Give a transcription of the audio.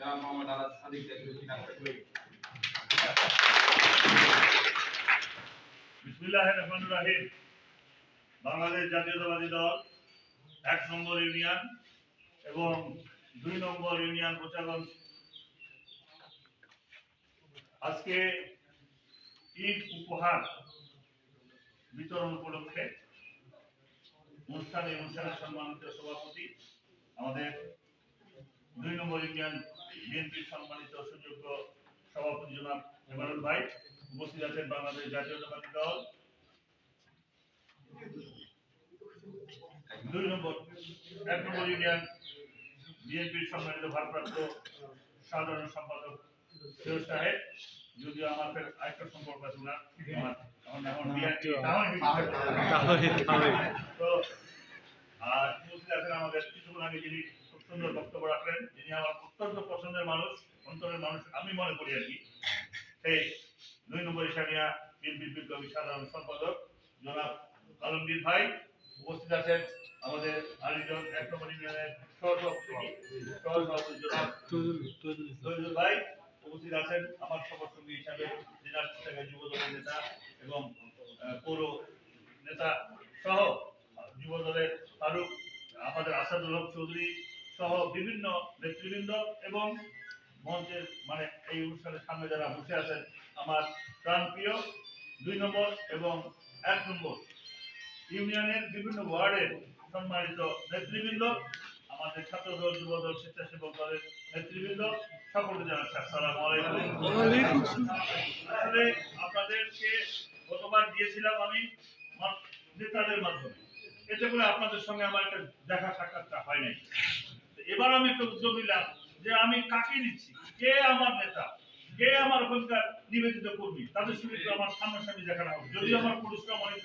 জনাব মোহাম্মদ আলাদ সাদিক জাতীয় সিদ্ধান্ত করি। বিসমিল্লাহির রহমানির রহিম। বাংলাদেশ জাতীয়তাবাদী দল ১ নম্বর ইউনিয়ন এবং ২ নম্বর ইউনিয়ন কোচাগঞ্জ আজকে ঈদ উপহার বিতরণ উপলক্ষে অনুষ্ঠানের সম্মানিত সভাপতি আমাদের ২ নম্বর ইউনিয়ন বিএনপির সম্মানিত সুযোগ্য সভাপতি জনাব হেমানুল ভাই উপস্থিত আছেন। বাংলাদেশ জাতীয়তাবাদী দল ১ নম্বর ইউনিয়ন বিএনপির সম্মানিত ভারপ্রাপ্ত সাধারণ সম্পাদক ফিরোজ সাহেব, যদিও আমার আরেকটা সম্পর্ক আছে না, তো আর উপস্থিত আছেন আমাদের কিছুক্ষণ আগে যিনি খুব সুন্দর বক্তব্য রাখলেন, যিনি আমার অত্যন্ত পছন্দের মানুষ, অন্তরের মানুষ আমি মনে করি আর কি, সেই ২ নম্বর ইশারিয়া বিএনপির বিপ্লবী সাধারণ সম্পাদক জনাব আলমগীর ভাই উপস্থিত আছেন। আমাদের আলীগঞ্জ ১ নম্বর ইউনিয়নের সহসভাপতি জনাব তৈজুল ভাই উপস্থিত আছেন। আমার সহসঙ্গী হিসাবে দিনাজপুর থেকে যুব দলের নেতা এবং পৌর নেতা সহ যুব দলের ফারুক, আমাদের আসাদুল হক চৌধুরী সহ বিভিন্ন নেতৃবৃন্দ এবং মঞ্চের মানে এই অনুষ্ঠানের সামনে যারা বসে আছেন আমার প্রাণপ্রিয় ২ নম্বর এবং ১ নম্বর ইউনিয়নের বিভিন্ন ওয়ার্ডের সম্মানিত নেতৃবৃন্দ, আমাদের ছাত্রদল, যুবদল, স্বেচ্ছাসেবক দলের নেতৃবৃন্দ, সকলকে জানাচ্ছি আসসালামু আলাইকুম। আসলে আপনাদেরকে গতবার দিয়েছিলাম আমি নেতাদের মাধ্যমে, এতে করে আপনাদের সঙ্গে আমার একটা দেখা সাক্ষাৎটা হয় নাই। এবার আমি একটা উদ্যোগ নিলাম যে আমি কাকে দিচ্ছি, কে আমার নেতা, কে আমার ওখানকার নিবেদিত কর্মী, তাদের সঙ্গে আমার সামনাসামনি দেখানো হবে। যদিও আমার পরিশ্রম অনেক